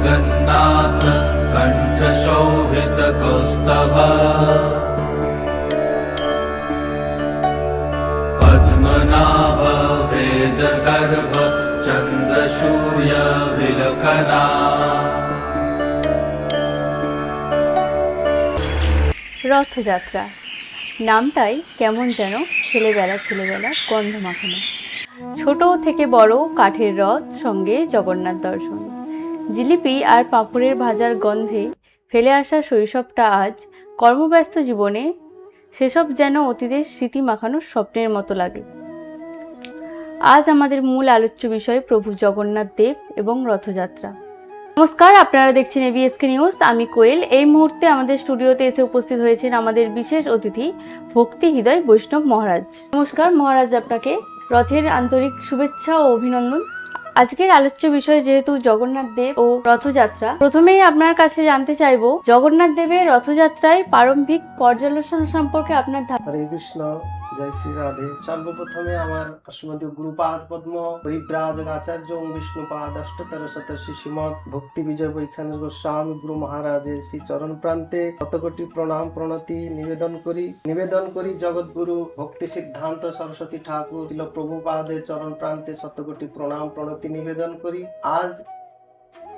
जगन्नाथ कंठशोभित कौस्तभ पद्मनाभ वेद गर्भ चंद्र सूर्य विलकना। রথযাত্রা নামটাই কেমন যেন ছেলেবেলা গন্ধ মাখানো। ছোট থেকে বড় কাঠের রথ, সঙ্গে জগন্নাথ দর্শন, জিলিপি আর পাঁপড়ের ভাজার গন্ধে ফেলে আসা শৈশবটা আজ কর্মব্যস্ত জীবনে সেসব যেন অতীতের স্মৃতি মাখানো স্বপ্নের মতো লাগে। আজ আমাদের মূল আলোচ্য বিষয় প্রভু জগন্নাথ দেব এবং রথযাত্রা। নমস্কার, আপনারা দেখছেন এবিএসকে নিউজ। আমি কোয়েল। এই মুহূর্তে আমাদের স্টুডিওতে এসে উপস্থিত হয়েছেন আমাদের বিশেষ অতিথি ভক্তি হৃদয় বৈষ্ণব মহারাজ। নমস্কার মহারাজ, আপনাকে রথের আন্তরিক শুভেচ্ছা ও অভিনন্দন। আজকের আলোচ্য বিষয় যেহেতু জগন্নাথ দেব ও রথযাত্রা, প্রথমেই আপনার কাছে জানতে চাইবো জগন্নাথ দেবের রথযাত্রায় প্রারম্ভিক পর্যালোচনা সম্পর্কে আপনার হরে কৃষ্ণ, জয় শ্রী রাধে। সর্বপ্রথমে আমার শ্রীমতী গুরুপাদ পদ্ম পরিব্রাজক আচার্য বিষ্ণুপাদ অষ্টতর শতশী শ্রীমৎ ভক্তি বিজয় বৈখানস গোস্বামী গুরু মহারাজের শ্রী চরণ প্রান্তে শতকোটি প্রণাম প্রণতি নিবেদন করি জগৎগুরু ভক্তি সিদ্ধান্ত সরস্বতী ঠাকুর ছিল প্রভুপাদের চরণ প্রান্তে শতকোটি প্রণাম প্রণতি নিবেদন করি। আজ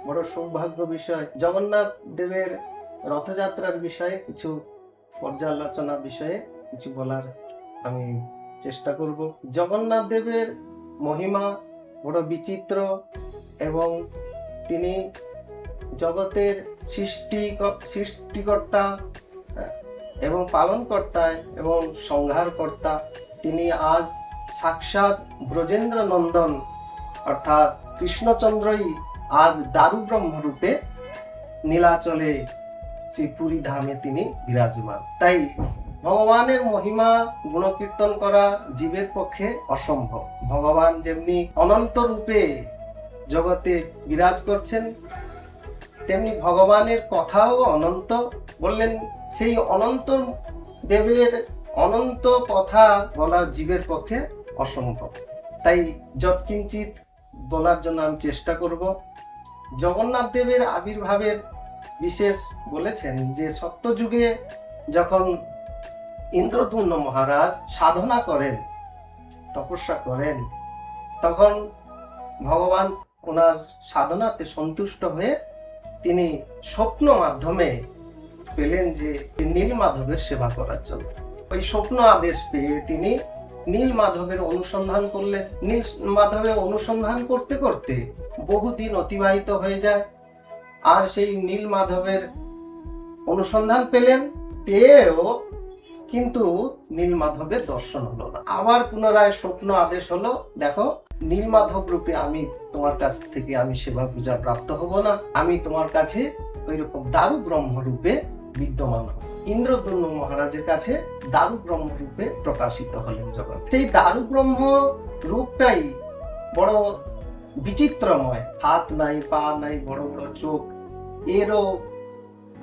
বড় সৌভাগ্য বিষয়, জগন্নাথ দেবের রথযাত্রার বিষয়ে কিছু পর্যালোচনা বিষয়ে কিছু বলার আমি চেষ্টা করব। জগন্নাথ দেবের মহিমা বড় বিচিত্র এবং তিনি জগতের সৃষ্টিকর্তা এবং পালনকর্তা এবং সংহারকর্তা। তিনি আজ সাক্ষাৎ ব্রজেন্দ্র নন্দন অর্থাৎ কৃষ্ণচন্দ্রই আজ দারু ব্রহ্ম রূপে নীলাচলে শ্রীপুরী ধামে তিনি বিরাজমান। তাই ভগবানের মহিমা গুণকীর্তন করা জীবের পক্ষে অসম্ভব। ভগবান যেমনি অনন্ত রূপে জগতে বিরাজ করছেন, তেমনি ভগবানের কথাও অনন্ত। বললেন সেই অনন্ত দেবের অনন্ত কথা বলার জীবের পক্ষে অসম্ভব। তাই যৎকিঞ্চিত বলার জন্য আমি চেষ্টা করব। জগন্নাথ দেবের আবির্ভাবের বিশেষ বলেছেন যে সত্যযুগে যখন ইন্দ্রদ্যুম্ন মহারাজ সাধনা করেন, তপস্যা করেন, তখন ভগবান ওনার সাধনাতে সন্তুষ্ট হয়ে তিনি স্বপ্ন মাধ্যমে পেলেন যে নীল মাধবের সেবা করার জন্য। ওই স্বপ্ন আদেশ পেয়ে তিনি নীল মাধবের অনুসন্ধান করলেন। নীল মাধবের অনুসন্ধান করতে করতে বহুদিন অতিবাহিত হয়ে যায়, আর সেই নীল মাধবের অনুসন্ধান পেয়েও কিন্তু নীল মাধবের দর্শন হলো না। আবার পুনরায় স্বপ্ন আদেশ হলো, দেখো নীল মাধব রূপে আমি তোমার কাছ থেকে আমি সেবা পূজা প্রাপ্ত হব না, আমি তোমার কাছে ওই রকম দারু ব্রহ্ম রূপে বিদ্যমান হব। ইন্দ্রদ্যুম্ন মহারাজের কাছে দারু ব্রহ্ম রূপে প্রকাশিত হলেন জগৎ। সেই দারু ব্রহ্ম রূপটাই বড় বিচিত্রময়, হাত নাই, পা নাই, বড় বড় চোখ, এরও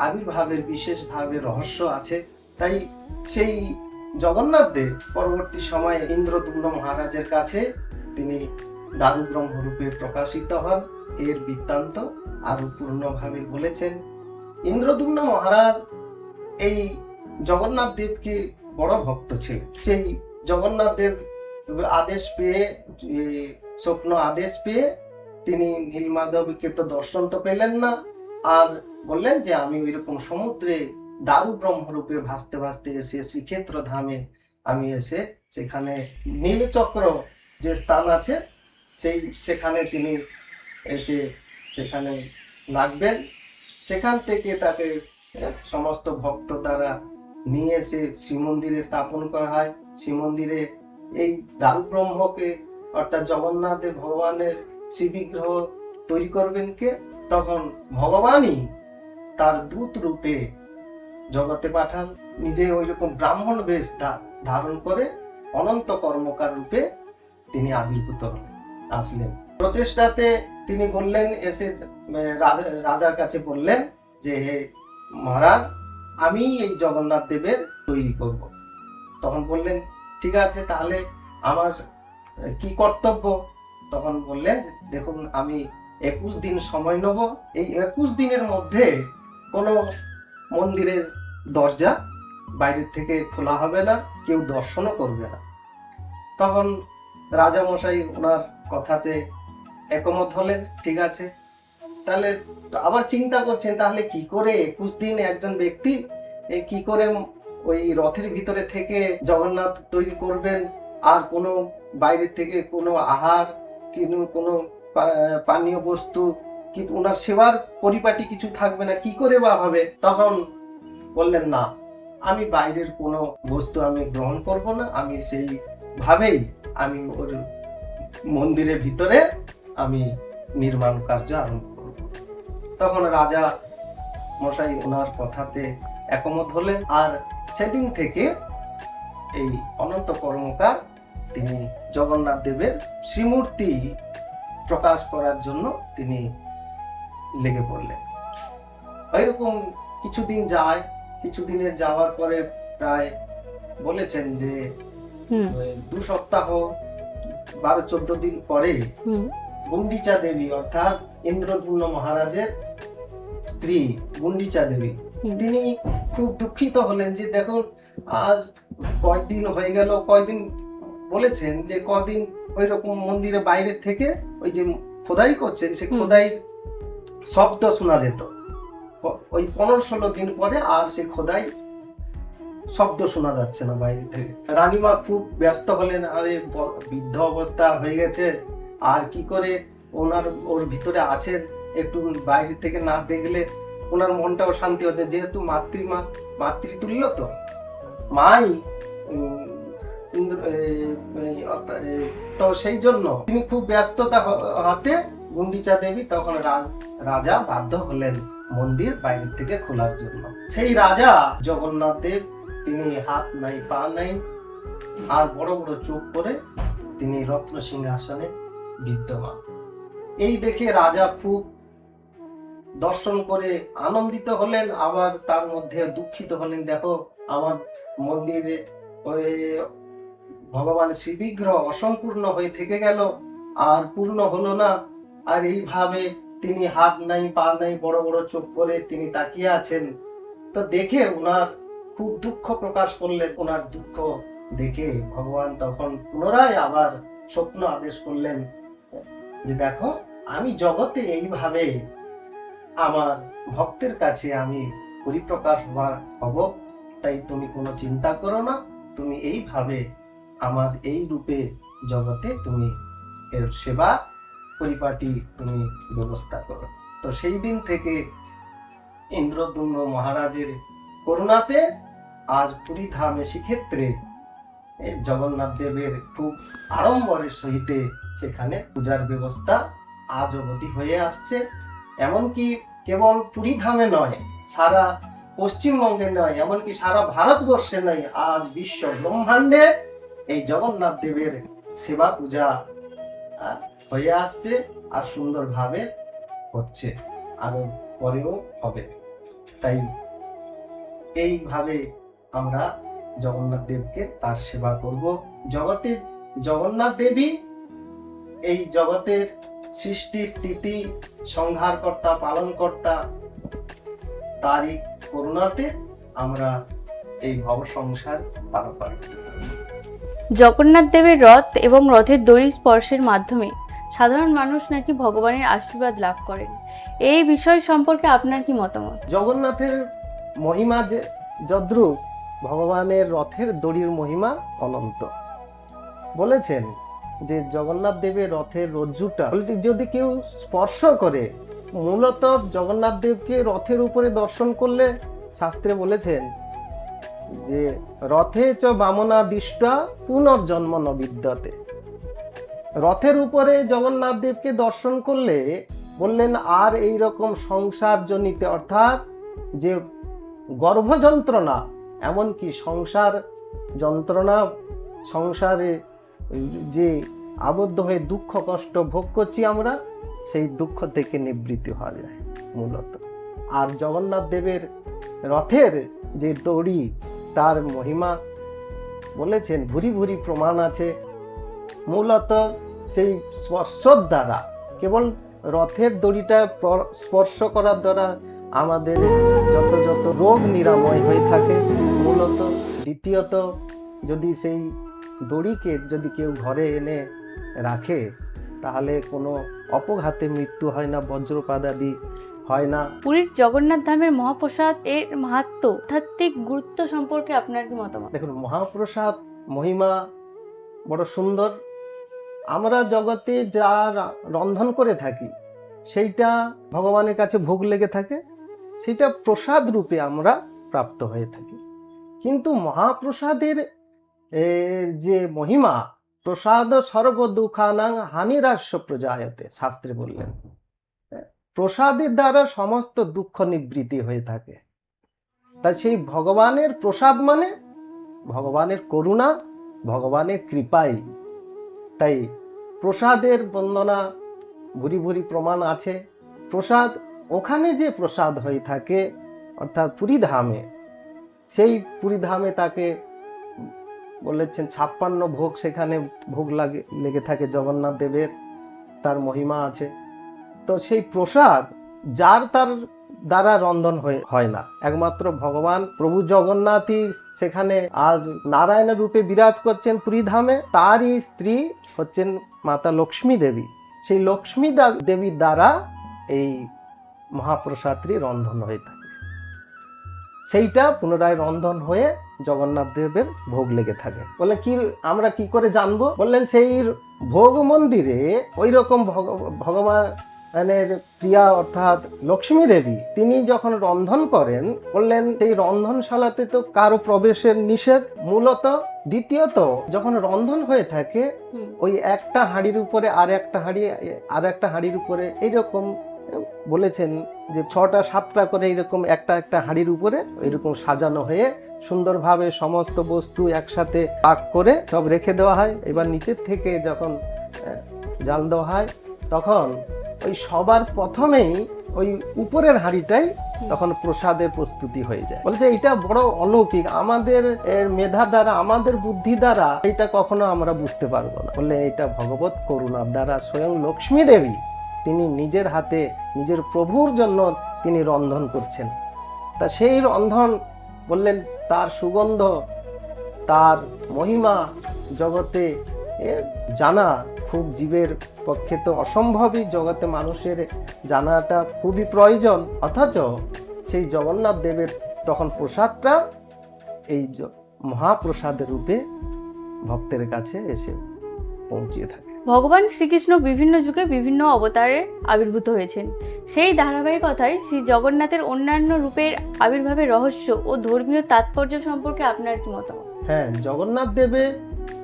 আবির্ভাবের বিশেষভাবে রহস্য আছে। তাই সেই জগন্নাথ দেব পরবর্তী সময়ে ইন্দ্রদ্যুম্ন মহারাজের কাছে তিনি দারু ব্রহ্ম রূপে প্রকাশিত হন। এর বৃত্তান্ত আরো পূর্ণভাবে বলেছেন। ইন্দ্রদ্যুম্ন মহারাজ এই জগন্নাথ দেবকে বড় ভক্ত ছিলেন। সেই জগন্নাথ দেব আদেশ পেয়ে, স্বপ্ন আদেশ পেয়ে তিনি নীলমাধবকে তো দর্শন তো পেলেন না, আর বললেন যে আমি ওইরকম সমুদ্রে দারু ব্রহ্মরূপে ভাসতে ভাসতে এসে শ্রীক্ষেত্র ধামে আমি এসে সেখানে নীলচক্র যে স্থান আছে সেখানে তিনি এসে সেখানে লাগবেন। সেখান থেকে তাকে সমস্ত ভক্ত দ্বারা নিয়ে এসে শ্রীমন্দিরে স্থাপন করা হয়। শ্রীমন্দিরে এই দারু ব্রহ্মকে অর্থাৎ জগন্নাথ ভগবানের শ্রীবিগ্রহ তৈরি করবেন কে? তখন ভগবানই তার দূত রূপে জগতে পাঠান। নিজে ওই রকম ব্রাহ্মণ বেশ ধারণ করে অনন্ত কর্মকার রূপে তিনি আবির্ভূত আসলেন। প্রচেষ্টাতে তিনি বললেন, এসে রাজার কাছে বললেন যে হে মহারাজ, আমি এই জগন্নাথ দেবের তৈরি করব। তখন বললেন ঠিক আছে, তাহলে আমার কি কর্তব্য? তখন বললেন দেখুন, আমি 21 দিন সময় নেব। এই 21 দিনের মধ্যে কোনো মন্দিরের দরজা বাইরের থেকে খোলা হবে না, কেউ দর্শনও করবে না। তখন রাজামশাই ওনার কথাতে একমত হলেন, ঠিক আছে। তাহলে আবার চিন্তা করছেন, তাহলে কি করে 21 দিন একজন ব্যক্তি কি করে ওই রথের ভিতরে থেকে জগন্নাথ তৈরি করবেন, আর কোনো বাইরে থেকে কোনো আহার কোনো পানীয় বস্তু কি ওনার সেবার পরিপাটি কিছু থাকবে না, কি করে বা হবে? তখন বললেন, না, আমি বাইরের কোনো বস্তু আমি গ্রহণ করব না, আমি সেই ভাবেই আমি ওর মন্দিরের ভিতরে আমি নির্মাণ কার্য আরম্ভ করব। তখন রাজা মশাই ওনার কথাতে একমত হলেন, আর সেদিন থেকে এই অনন্ত কর্মকার তিনি জগন্নাথ দেবের শ্রীমূর্তি প্রকাশ করার জন্য তিনি লেগে পড়লেন। এরকম কিছুদিন যায়, কিছুদিনের যাওয়ার পরে প্রায় বলেছেন যে 2 সপ্তাহ 12-14 দিন পরে গুন্ডিচা দেবী অর্থাৎ ইন্দ্রদ্যুম্ন মহারাজের স্ত্রী গুন্ডিচা দেবী তিনি খুব দুঃখিত হলেন যে দেখুন আজ কয়দিন হয়ে গেল, কয়দিন বলেছেন যে কদিন ওই রকম মন্দিরের বাইরে থেকে ওই যে খোদাই করছেন সে খোদাই শব্দ শোনা যেত, ওই 15-16 দিন পরে আর সে খোদাই শব্দ শোনা যাচ্ছে না বাইরে থেকে। রানীমা খুব ব্যস্ত হলেন, আরে বৃদ্ধ অবস্থা হয়ে গেছে, আর কি করে ওর ভিতরে আছেন, একটু বাইরে থেকে না দেখলে ওনার মনটাও শান্তি হচ্ছে, যেহেতু মাতৃতুল্য তো মাই তো সেই জন্য তিনি খুব ব্যস্ততা হাতে গুন্ডিচা দেবী তখন রাজা বাধ্য হলেন মন্দির বাইরে থেকে খোলার জন্য। সেই রাজা জগন্নাথ দেব তিনি হাত নাই পা নাই আর বড় বড় চোখ করে তিনি রত্ন সিংহাসনে বিদ্যমান। এই দেখে রাজা খুব দর্শন করে আনন্দিত হলেন, আবার তার মধ্যে দুঃখিত হলেন, দেখো আমার মন্দিরে ওই ভগবান শ্রীবিগ্রহ অসম্পূর্ণ হয়ে থেকে গেল, আর পূর্ণ হলো না, আর এইভাবে তিনি হাত নাই পা নাই বড় বড় চোখ করে তিনি তাকিয়ে আছেন। তো দেখে ওনার খুব দুঃখ প্রকাশ করলেন। ওনার দুঃখ দেখে ভগবান তখন পুনরায় আবার স্বপ্ন আদেশ করলেন যে দেখো আমি জগতে এইভাবে আমার ভক্তের কাছে আমি পরিপ্রকাশ হব, তাই তুমি কোনো চিন্তা করো না, তুমি এইভাবে আমার এই রূপে জগতে তুমি এর সেবা পরিপাটি তুমি ব্যবস্থা করো। তো সেই দিন থেকে ইন্দ্রদ্যুম্ন মহারাজের করুণাতে আজ পুরী ধামে শ্রীক্ষেত্রে জগন্নাথ দেবের খুব আড়ম্বরের সহিত সেখানে পূজার ব্যবস্থা আজ অবধি হয়ে আসছে। এমনকি কেবল পুরী ধামে নয়, সারা পশ্চিমবঙ্গে নয়, এমনকি সারা ভারতবর্ষে নয়, আজ বিশ্ব ব্রহ্মাণ্ডে এই জগন্নাথ দেবের সেবা পূজা হয়ে আসছে আর সুন্দরভাবে হচ্ছে, আরো পরেও হবে। তাই এইভাবে আমরা জগন্নাথ দেবকে তার সেবা করব। জগতে জগন্নাথ দেবী এই জগতের সৃষ্টি স্থিতি সংহারকর্তা পালনকর্তা, তারই করুণাতে আমরা এই ভব সংসার পার করি। জগন্নাথ দেবের রথ এবং রথের দড়ি স্পর্শের মাধ্যমে সাধারণ মানুষ নাকি ভগবানের আশীর্বাদ লাভ করেন, এই বিষয় সম্পর্কে আপনার কি মতামত? জগন্নাথের মহিমা যে যদ্রূপ, ভগবানের রথের দড়ির মহিমা অনন্ত। বলেছেন যে জগন্নাথ দেবের রথের রজ্জুটা যদি কেউ স্পর্শ করে, মূলত জগন্নাথ দেবকে রথের উপরে দর্শন করলে শাস্ত্রে বলেছেন যে রথে চ বামনা দৃষ্টা পুনর্জন্ম ন বিদ্যতে। রথের উপরে জগন্নাথ দেবকে দর্শন করলে বললেন আর এই রকম সংসার জনিত অর্থাৎ যে গর্ভ যন্ত্রণা, এমনকি সংসার যন্ত্রণা, সংসারে যে আবদ্ধ হয়ে দুঃখ কষ্ট ভোগ করছি আমরা, সেই দুঃখ থেকে নিবৃত্তি হওয়া যায় মূলত। আর জগন্নাথ দেবের রথের যে দড়ি, তার মহিমা বলেছেন ভুরি ভুরি প্রমাণ আছে। মূলত সেই স্পর্শ দ্বারা, কেবল রথের দড়িটা স্পর্শ করার দ্বারা আমাদের যত যত রোগ নিরাময় হয়ে থাকে মূলত। দ্বিতীয়ত, যদি সেই দড়িকে যদি কেউ ঘরে এনে রাখে তাহলে কোনো অপঘাতে মৃত্যু হয় না, বজ্রপাত আদি হয় না। পুরীর জগন্নাথ ধামের মহাপ্রসাদ এর মাহাত্ম্য, আধ্যাত্মিক গুরুত্ব সম্পর্কে আপনার কি মতামত? দেখুন, মহাপ্রসাদ মহিমা বড় সুন্দর। আমরা জগতে যা রন্ধন করে থাকি সেইটা ভগবানের কাছে ভোগ লেগে থাকে, সেটা প্রসাদ রূপে আমরা প্রাপ্ত হয়ে থাকি। কিন্তু মহাপ্রসাদের যে মহিমা, প্রসাদ সর্ব দুঃখানাং হানিরাস্য প্রজায়তে, শাস্ত্রে বললেন প্রসাদের দ্বারা সমস্ত দুঃখ নিবৃত্তি হয়ে থাকে। তাই সেই ভগবানের প্রসাদ মানে ভগবানের করুণা, ভগবানের কৃপাই। তাই প্রসাদের বন্দনা ভুরি ভুরি প্রমাণ আছে। প্রসাদ ওখানে যে প্রসাদ হয়ে থাকে অর্থাৎ পুরী ধামে, সেই পুরী ধামে তাকে বলেছেন 56 ভোগ সেখানে ভোগ লেগে থাকে জগন্নাথ দেবের, তার মহিমা আছে। তো সেই প্রসাদ যার তার দ্বারা রন্ধন হয় না, একমাত্র ভগবান প্রভু জগন্নাথই সেখানে আজ নারায়ণ রূপে বিরাজ করছেন পুরী ধামে। তারই স্ত্রী হচ্ছেন মাতা লক্ষ্মী দেবী। সেই লক্ষ্মী দেবীর দ্বারা এই মহাপ্রসাদটি রন্ধন হয়ে থাকে। সেইটা পুনরায় রন্ধন হয়ে জগন্নাথ দেবের ভোগ লেগে থাকে। বলে কি আমরা কি করে জানবো? বললেন সেই ভোগ মন্দিরে ওই রকম ভগবানের প্রিয়া অর্থাৎ লক্ষ্মী দেবী তিনি যখন রন্ধন করেন, বললেন সেই রন্ধনশালাতে তো কারো প্রবেশের নিষেধ মূলত। দ্বিতীয়ত, যখন রন্ধন হয়ে থাকে ওই একটা হাঁড়ির উপরে আর একটা হাঁড়ির উপরে এইরকম বলেছেন যে 6টা 7টা করে এইরকম একটা হাঁড়ির উপরে এইরকম সাজানো হয়ে সুন্দরভাবে সমস্ত বস্তু একসাথে পাক করে সব রেখে দেওয়া হয়। এবার নিচের থেকে যখন জাল দেওয়া হয় তখন ওই সবার প্রথমেই ওই উপরের হাঁড়িটাই তখন প্রসাদের প্রস্তুতি হয়ে যায়। বলছে এটা বড় অলৌকিক, আমাদের মেধা দ্বারা, আমাদের বুদ্ধি দ্বারা এটা কখনো আমরা বুঝতে পারবো না। বললে এটা ভগবত করুণার দ্বারা স্বয়ং লক্ষ্মী দেবী তিনি নিজের হাতে নিজের প্রভুর জন্য তিনি রন্ধন করছেন। তা সেই রন্ধন বললেন তার সুগন্ধ, তার মহিমা জগতে জানা খুব জীবের পক্ষে তো অসম্ভবই, জগতে মানুষের জানাটা খুবই প্রয়োজন। অথচ সেই জগন্নাথ দেবের তখন প্রসাদটা এই মহাপ্রসাদের রূপে ভক্তের কাছে এসে পৌঁছিয়ে থাকে। ভগবান শ্রীকৃষ্ণ বিভিন্ন যুগে বিভিন্ন অবতারে আবির্ভূত হয়েছেন। সেই ধারাবাহিকতায় শ্রী জগন্নাথের অন্যান্য রূপের আবির্ভাবের রহস্য ও ধর্মীয় তাৎপর্য সম্পর্কে আপনার কি মতামত? হ্যাঁ, জগন্নাথ দেবের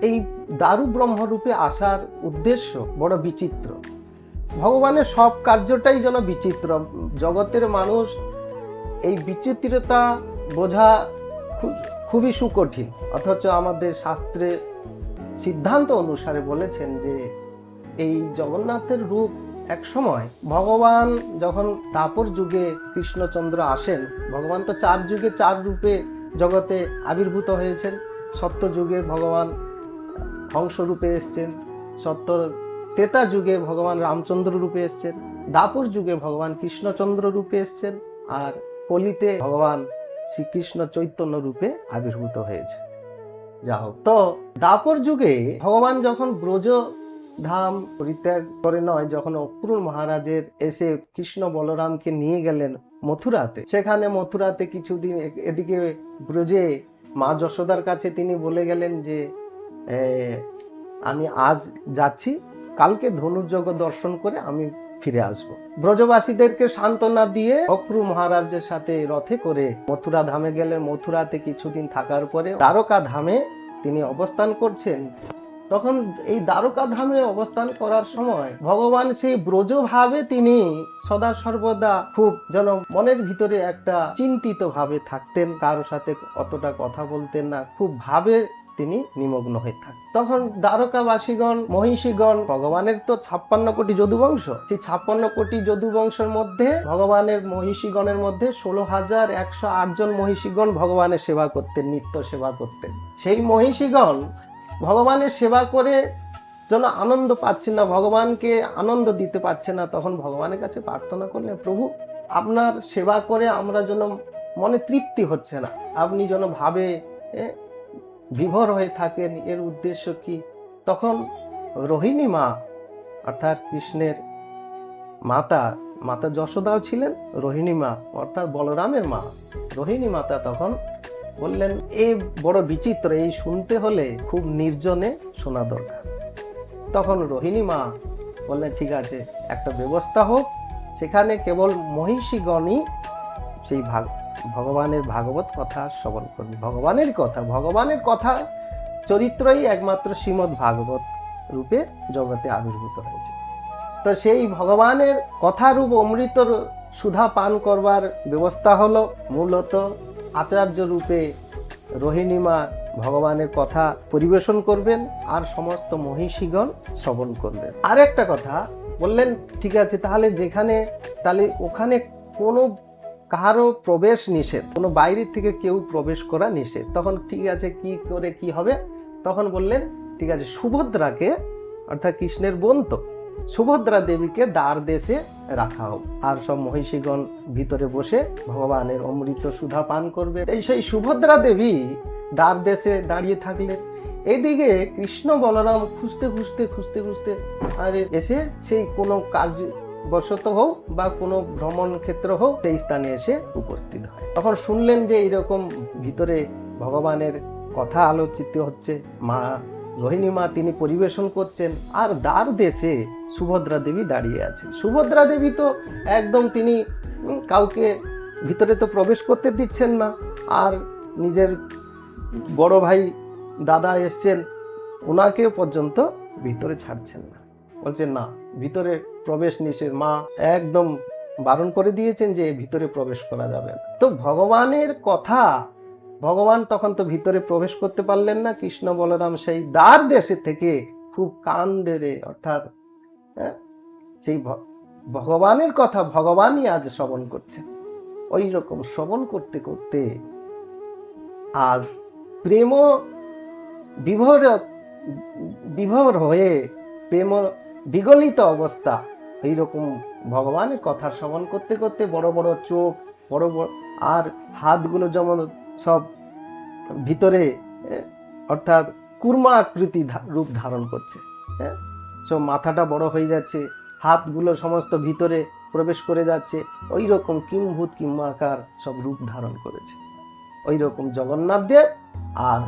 এই দারু ব্রহ্মরূপে আসার উদ্দেশ্য বড় বিচিত্র। ভগবানের সব কার্যটাই যেন বিচিত্র। জগতের মানুষ এই বিচিত্রতা বোঝা খুবই সুকঠিন। অথচ আমাদের শাস্ত্রে সিদ্ধান্ত অনুসারে বলেছেন যে এই জগন্নাথের রূপ এক সময় ভগবান যখন তাপর যুগে কৃষ্ণচন্দ্র আসেন, ভগবান তো 4 যুগে 4 রূপে জগতে আবির্ভূত হয়েছেন। সত্য যুগে ভগবান হংস রূপে এসছেন, ত্রেতা যুগে ভগবান রামচন্দ্র রূপে এসছেন, দাপর যুগে ভগবান কৃষ্ণচন্দ্র রূপে এসছেন, আর কলিতে ভগবান শ্রীকৃষ্ণ চৈতন্য রূপে আবির্ভূত হয়েছে। যা হোক, তো দাপর যুগে ভগবান যখন ব্রজ ধাম পরিত্যাগ করে নয়, যখন অক্রূর মহারাজের এসে কৃষ্ণ বলরামকে নিয়ে গেলেন মথুরাতে, সেখানে মথুরাতে কিছুদিন এদিকে ব্রজে মা যশোদার কাছে তিনি বলে গেলেন যে আমি আজ যাচ্ছি, কালকে ধনুর্যজ্ঞ দর্শন করে আমি ফিরে আসবো। ব্রজবাসীদেরকে সান্ত্বনা দিয়ে অক্রূর মহারাজের সাথে রথে করে মথুরা ধামে গেলেন। মথুরাতে কিছুদিন থাকার পরে দ্বারকা ধামে তিনি অবস্থান করছেন। তখন এই দ্বারকা ধামে অবস্থান করার সময় ভগবান সেই ব্রজ ভাবে তিনি সদা সর্বদা খুব যেন মনের ভিতরে একটা চিন্তিত ভাবে থাকতেন, কারোর সাথে অতটা কথা বলতেন না, খুব ভাবে তিনি নিমগ্ন হয়ে থাকেন। তখন দ্বারকাবাসীগণ, মহিষীগণ, ভগবানের তো 56 কোটি যদুবংশ, সেই 56 কোটি যদুবংশের মধ্যে ভগবানের মহিষীগণের মধ্যে 16,108 জন মহিষীগণ ভগবানের সেবা করতেন, নিত্য সেবা করতেন। সেই মহিষীগণ ভগবানের সেবা করে যেন আনন্দ পাচ্ছেন না, ভগবানকে আনন্দ দিতে পারছে না, তখন ভগবানের কাছে প্রার্থনা করলেন, প্রভু আপনার সেবা করে আমরা যেন মনে তৃপ্তি হচ্ছে না, আপনি যেন ভাবে বিভোর হয়ে থাকেন, এর উদ্দেশ্য কি? তখন রোহিণী মা অর্থাৎ কৃষ্ণের মাতা, মাতা যশোদাও ছিলেন রোহিণী মা অর্থাৎ বলরামের মা, রোহিণী মাতা তখন বললেন, এই বড় বিচিত্র, এই শুনতে হলে খুব নির্জনে শোনা দরকার। তখন রোহিণী মা বললেন, ঠিক আছে, একটা ব্যবস্থা হোক, সেখানে কেবল মহিষীগণই সেই ভগবানের ভাগবত কথা শ্রবণ করবে। ভগবানের কথা চরিত্রই একমাত্র শ্রীমদ্ ভাগবত রূপে জগতে আবির্ভূত হয়েছে। তো সেই ভগবানের কথারূপ অমৃত সুধা পান করবার ব্যবস্থা হলো মূলত আচার্য রূপে রোহিণী মা ভগবানের কথা পরিবেশন করবেন আর সমস্ত মহিষীগণ শ্রবণ করবেন। আর একটা কথা বললেন, ঠিক আছে, তাহলে ওখানে কোনো কারো প্রবেশ নিষেধ, কোনো বাইরের থেকে কেউ প্রবেশ করা নিষেধ। তখন ঠিক আছে, কি করে কি হবে? তখন বললেন, ঠিক আছে, সুভদ্রাকে অর্থাৎ কৃষ্ণের বোন তো সুভদ্রা দেবীকে দ্বার দেশে রাখা হোক, আর সব মহিষীগণ ভিতরে বসে ভগবানের অমৃত সুধা পান করবে। সেই সুভদ্রা দেবী দ্বার দেশে দাঁড়িয়ে থাকলেন। এইদিকে কৃষ্ণ বলরাম খুঁজতে আর এসে সেই কোনো কার্য বশত হোক বা কোনো ভ্রমণ ক্ষেত্র হোক, সেই স্থানে এসে উপস্থিত হয়। তখন শুনলেন যে এইরকম ভিতরে ভগবানের কথা আলোচিত হচ্ছে, মা রোহিণী মা তিনি পরিবেশন করছেন, আর দ্বার দেশে সুভদ্রা দেবী দাঁড়িয়ে আছে। সুভদ্রা দেবী তো একদম তিনি কাউকে ভিতরে তো প্রবেশ করতে দিচ্ছেন না, আর নিজের বড় ভাই দাদা এসছেন, ওনাকেও পর্যন্ত ভিতরে ছাড়ছেন না, বলছেন না, ভিতরে প্রবেশ নিষেধ, মা একদম বারণ করে দিয়েছেন যে ভিতরে প্রবেশ করা যাবে না। তো ভগবানের কথা, ভগবান তখন তো ভিতরে প্রবেশ করতে পারলেন না, কৃষ্ণ বলরাম সেই দ্বার দেশে থেকে খুব কান্দেরে, অর্থাৎ সেই ভগবানের কথা ভগবানই আজ শ্রবণ করছেন। ওই রকম শ্রবণ করতে করতে আর প্রেম বিভোর হয়ে প্রেম বিগলিত অবস্থা, এইরকম ভগবানের কথা শ্রবণ করতে করতে বড় বড় চোখ, বড় বড় আর হাতগুলো যেমন সব ভিতরে অর্থাৎ কুর্মা আকৃতি রূপ ধারণ করছে, সব মাথাটা বড় হয়ে যাচ্ছে, হাতগুলো সমস্ত ভিতরে প্রবেশ করে যাচ্ছে, ওই রকম কিম্ভূত কিম্বাকার সব রূপ ধারণ করেছে। ওই রকম জগন্নাথ দেব আর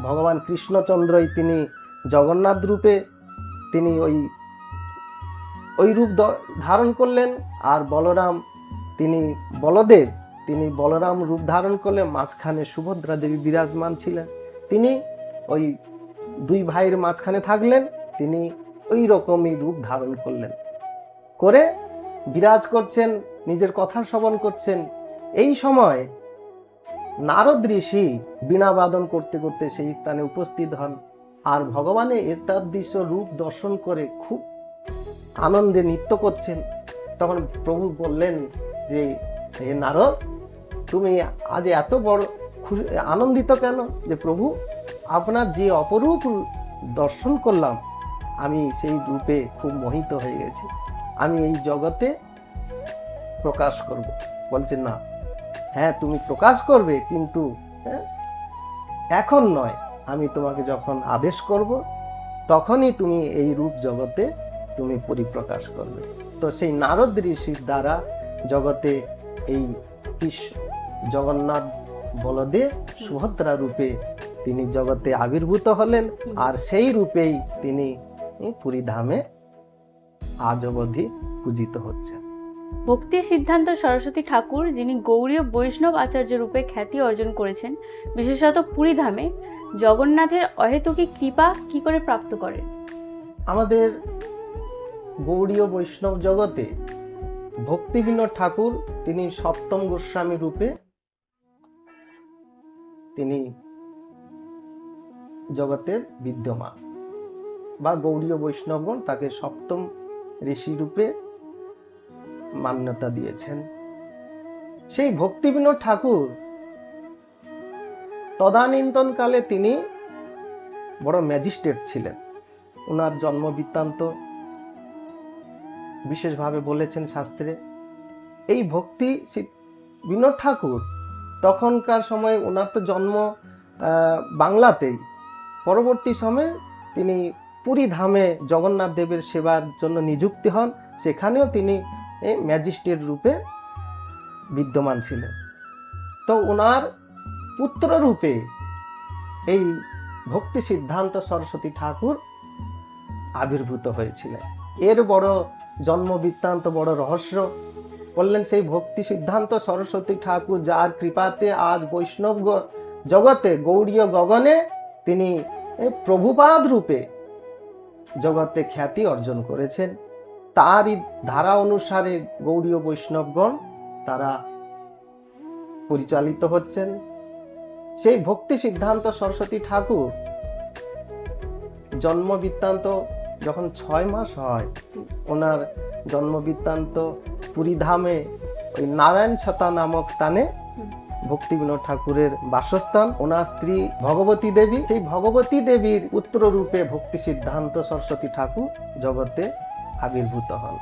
ভগবান কৃষ্ণচন্দ্রই তিনি জগন্নাথ রূপে তিনি ওই রূপ ধারণ করলেন, আর বলরাম তিনি বলদেব তিনি বলরাম রূপ ধারণ করলে মাঝখানে সুভদ্রা দেবী বিরাজমান ছিলেন, তিনি ওই দুই ভাইয়ের মাঝখানে থাকলেন, তিনি ওই রকমই রূপ ধারণ করলেন, করে বিরাজ করছেন, নিজের কথা শ্রবণ করছেন। এই সময় নারদ ঋষি বীণা বাদন করতে করতে সেই স্থানে উপস্থিত হন, আর ভগবানের এতাদৃশ্য রূপ দর্শন করে খুব আনন্দে নৃত্য করছেন। তখন প্রভু বললেন যে, হে নারদ, তুমি আজ এত বড় আনন্দিত কেন? যে প্রভু, আপনার যে অপরূপ দর্শন করলাম, আমি সেই রূপে খুব মোহিত হয়ে গেছি, আমি এই জগতে প্রকাশ করব। বলছেন, না, হ্যাঁ তুমি প্রকাশ করবে, কিন্তু এখন নয়, আমি তোমাকে যখন আদেশ করব তখনই তুমি এই রূপ জগতে তুমি পরিপ্রকাশ করবে। তো সেই নারদ ঋষির দ্বারা জগতে এই জগন্নাথ বলদেব সুভদ্রা রূপে তিনি জগতে আবির্ভূত হলেন, আর সেই রূপেই তিনি পুরী ধামে আজ অবধি পূজিত হচ্ছেন। ভক্তি সিদ্ধান্ত সরস্বতী ঠাকুর, যিনি গৌড়ীয় বৈষ্ণব আচার্য রূপে খ্যাতি অর্জন করেছেন, বিশেষত পুরী ধামে জগন্নাথের অহেতুকী কৃপা কি করে প্রাপ্ত করেন? আমাদের গৌড়ীয় বৈষ্ণব জগতে ভক্তিবিনোদ ঠাকুর তিনি সপ্তম গোস্বামী রূপে তিনি জগতে বিদ্যমান, বা গৌড়ীয় বৈষ্ণবগণ তাকে সপ্তম ঋষি রূপে মান্যতা দিয়েছেন। সেই ভক্তিবিনোদ ঠাকুর তদানীন্তন কালে তিনি বড় ম্যাজিস্ট্রেট ছিলেন। ওনার জন্ম বৃত্তান্ত বিশেষভাবে বলেছেন শাস্ত্রে। এই ভক্তি বিনোদ ঠাকুর তখনকার সময়ে, ওনার তো জন্ম বাংলাতেই, পরবর্তী সময়ে তিনি পুরী ধামে জগন্নাথ দেবের সেবার জন্য নিযুক্তি হন। সেখানেও তিনি ম্যাজিস্ট্রেট রূপে বিদ্যমান ছিলেন। তো ওনার পুত্র রূপে এই ভক্তি সিদ্ধান্ত সরস্বতী ঠাকুর আবির্ভূত হয়েছিলেন। এর বড় জন্ম বৃত্তান্ত, বড় রহস্য বললেন সেই ভক্তি সিদ্ধান্ত সরস্বতী ঠাকুর, যার কৃপাতে আজ বৈষ্ণব জগতে, গৌড়ীয় গগনে তিনি প্রভুপাদ রূপে জগতে খ্যাতি অর্জন করেছেন। তারই ধারা অনুসারে গৌড়ীয় বৈষ্ণবগণ তারা পরিচালিত হচ্ছেন। সেই ভক্তি সিদ্ধান্ত সরস্বতী ঠাকুর জন্ম বৃত্তান্ত যখন 6 মাস হয়, ওনার জন্ম বৃত্তান্ত পুরীধামে ওই নারায়ণ ছতা নামক স্থানে ভক্তি বিনোদ ঠাকুরের বাসস্থান। ওনার স্ত্রী ভগবতী দেবী, সেই ভগবতী দেবীর পুত্র রূপে ভক্তি সিদ্ধান্ত সরস্বতী ঠাকুর জগতে আবির্ভূত হন।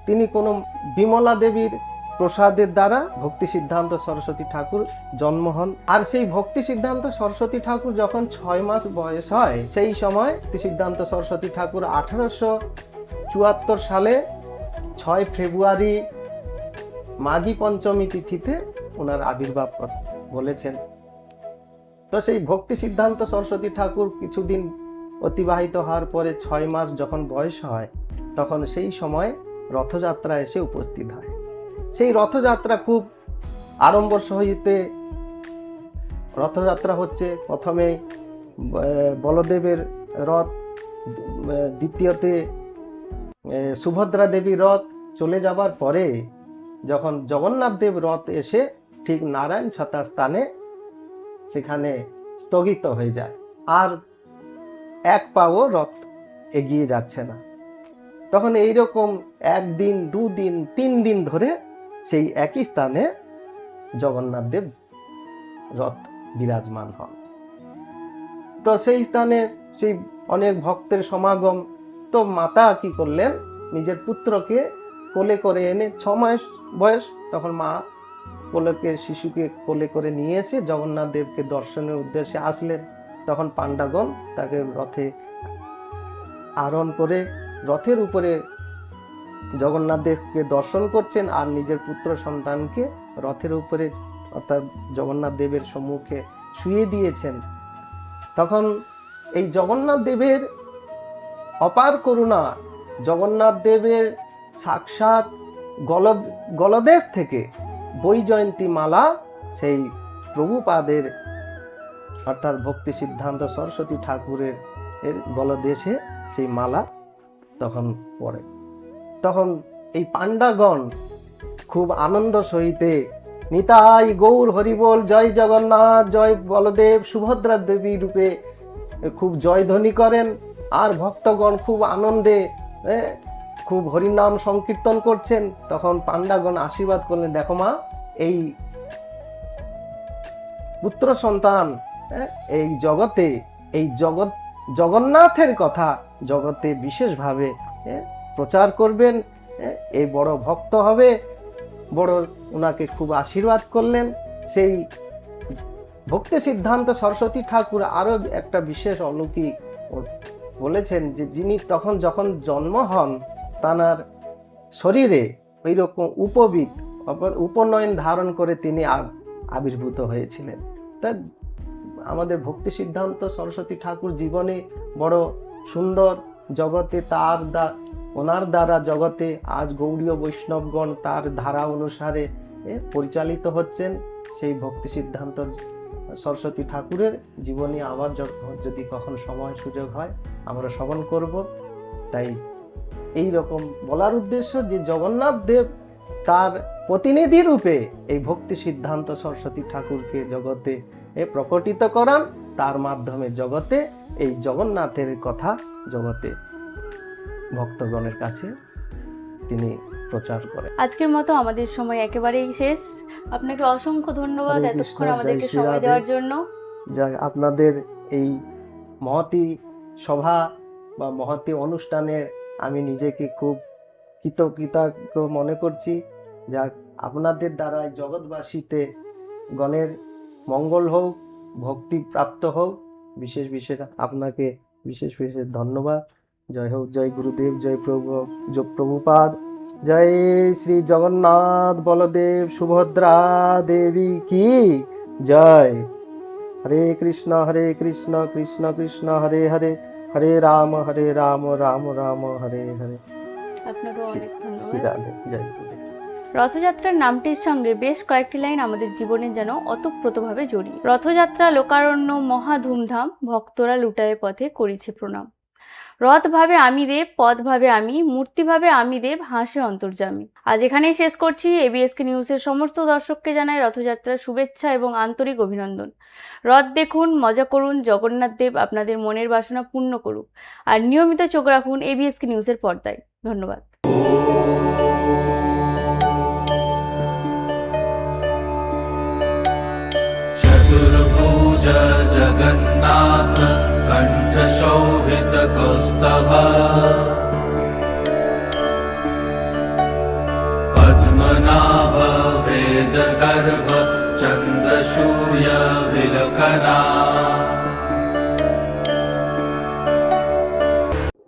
তিনি কোনো বিমলা দেবীর প্রসাদের দ্বারা ভক্তি সিদ্ধান্ত সরস্বতী ঠাকুর জন্ম হন। আর সেই ভক্তি সিদ্ধান্ত সরস্বতী ঠাকুর যখন 6 মাস বয়স হয়, সেই সময় ভক্তি সিদ্ধান্ত সরস্বতী ঠাকুর 1874 সালে 6 ফেব্রুয়ারি মাঘী পঞ্চমী তিথিতে ওনার আবির্ভাব বলেছেন। তো সেই ভক্তি সিদ্ধান্ত সরস্বতী ঠাকুর কিছুদিন অতিবাহিত হওয়ার পরে 6 মাস যখন বয়স হয়, তখন সেই সময় রথযাত্রা এসে উপস্থিত হয়। সেই রথযাত্রা খুব আড়ম্বর সহিতে রথযাত্রা হচ্ছে। প্রথমে বলদেবের রথ, দ্বিতীয়তে সুভদ্রা দেবীর রথ চলে যাবার পরে যখন জগন্নাথ দেব রথ এসে ঠিক নারায়ণ ছতা স্থানে সেখানে স্থগিত হয়ে যায়, আর এক পাও রথ এগিয়ে যাচ্ছে না। তখন এইরকম 1 দিন, 2 দিন, 3 দিন ধরে সেই একই স্থানে জগন্নাথ দেব রথ বিরাজমান হন। তো সেই স্থানে সেই অনেক ভক্তের সমাগম। তো মাতা কি করলেন, নিজের পুত্রকে কোলে করে এনে, 6 মাস বয়স তখন মা কোলকে, শিশুকে কোলে করে নিয়ে এসে জগন্নাথ দেবকে দর্শনের উদ্দেশ্যে আসলেন। তখন পাণ্ডাগণ তাকে রথে আরোহণ করে রথের উপরে জগন্নাথ দেবকে দর্শন করছেন, আর নিজের পুত্র সন্তানকে রথের উপরে অর্থাৎ জগন্নাথ দেবের সম্মুখে শুইয়ে দিয়েছেন। তখন এই জগন্নাথ দেবের অপার করুণা, জগন্নাথ দেবের সাক্ষাৎ গলদেশ থেকে বৈজয়ন্তী মালা সেই প্রভুপাদের অর্থাৎ ভক্তি সিদ্ধান্ত সরস্বতী ঠাকুরের গলদেশে সেই মালা তখন পড়ে। তখন এই পাণ্ডাগণ খুব আনন্দ সহিতে নিতাই গৌর হরিবোল, জয় জগন্নাথ, জয় বলদেব, সুভদ্রা দেবী রূপে খুব জয়ধ্বনি করেন। আর ভক্তগণ খুব আনন্দে খুব হরিনাম সংকীর্তন করছেন। তখন পাণ্ডাগণ আশীর্বাদ করলেন, দেখো মা, এই পুত্র সন্তান এই জগতে, এই জগন্নাথের কথা জগতে বিশেষভাবে প্রচার করবেন, এই বড় ভক্ত হবে, বড় ওনাকে খুব আশীর্বাদ করলেন। সেই ভক্তি সিদ্ধান্ত সরস্বতী ঠাকুর আরো একটা বিশেষ অলৌকিক বলেছেন যে যিনি তখন যখন জন্ম হন, তার শরীরে ওই রকম উপনয়ন ধারণ করে তিনি আবির্ভূত হয়েছিলেন। তা আমাদের ভক্তি সিদ্ধান্ত সরস্বতী ঠাকুর জীবনে বড় সুন্দর, জগতে ওনার দ্বারা জগতে আজ গৌড়ীয় বৈষ্ণবগণ তার ধারা অনুসারে পরিচালিত হচ্ছেন। সেই ভক্তি সিদ্ধান্ত সরস্বতী ঠাকুরের জীবনী আবার যদি কখন সময় সুযোগ হয় আমরা শ্রবণ করব। তাই এই রকম বলার উদ্দেশ্য যে জগন্নাথ দেব তার প্রতিনিধি রূপে এই ভক্তি সিদ্ধান্ত সরস্বতী ঠাকুরকে জগতে প্রকটিত করান, তার মাধ্যমে জগতে এই জগন্নাথের কথা জগতে ভক্তগণের কাছে তিনি প্রচার করেন। আজকের মতো আমাদের সময় একেবারেই শেষ। আপনাকে অসংখ্য ধন্যবাদ এতক্ষণ আমাদেরকে সময় দেওয়ার জন্য। আপনাদের এই মহতি সভা বা মহতি অনুষ্ঠানে আমি নিজেকে খুব কৃতজ্ঞ মনে করছি। যাক, আপনাদের দ্বারা জগৎবাসীতে গণের মঙ্গল হোক, ভক্তি প্রাপ্ত হোক। বিশেষ বিশেষ আপনাকে বিশেষ বিশেষ ধন্যবাদ। জয় হোক, জয় গুরুদেব, জয় প্রভুপাদ, জয় শ্রী জগন্নাথ বলদেব সুভদ্রা দেবী কি জয়। হরে কৃষ্ণ কৃষ্ণ কৃষ্ণ হরে হরে, হরে রাম রাম রাম হরে হরে। আপনাকেও অনেক ধন্যবাদ। শ্রী রাধে, জয় গুরুদেব। রথযাত্রার নামটির সঙ্গে বেশ কয়েকটি লাইন আমাদের জীবনে যেন ওতপ্রোতভাবে জড়িয়ে। রথযাত্রা লোকারণ্য মহা ধুমধাম, ভক্তরা লুটায়ে পথে করিছে প্রণাম। রথ ভাবে আমি দেব, পথ ভাবে আমি, মূর্তি ভাবে আমি দেব, হাসে অন্তর্যামী। আজ এখানেই শেষ করছি। এবিএসকে নিউজের সমস্ত দর্শককে জানাই রথযাত্রার শুভেচ্ছা এবং আন্তরিক অভিনন্দন। রথ দেখুন, মজা করুন, জগন্নাথ দেব আপনাদের মনের বাসনা পূর্ণ করুক। আর নিয়মিত চোখ রাখুন এবিএসকে নিউজের পর্দায়। ধন্যবাদ। चतुर्भुज जगन्नाथ कंठशोभित कौस्तभ, पद्मनाभ वेदगर्भ चन्द्रसूर्य विलकना।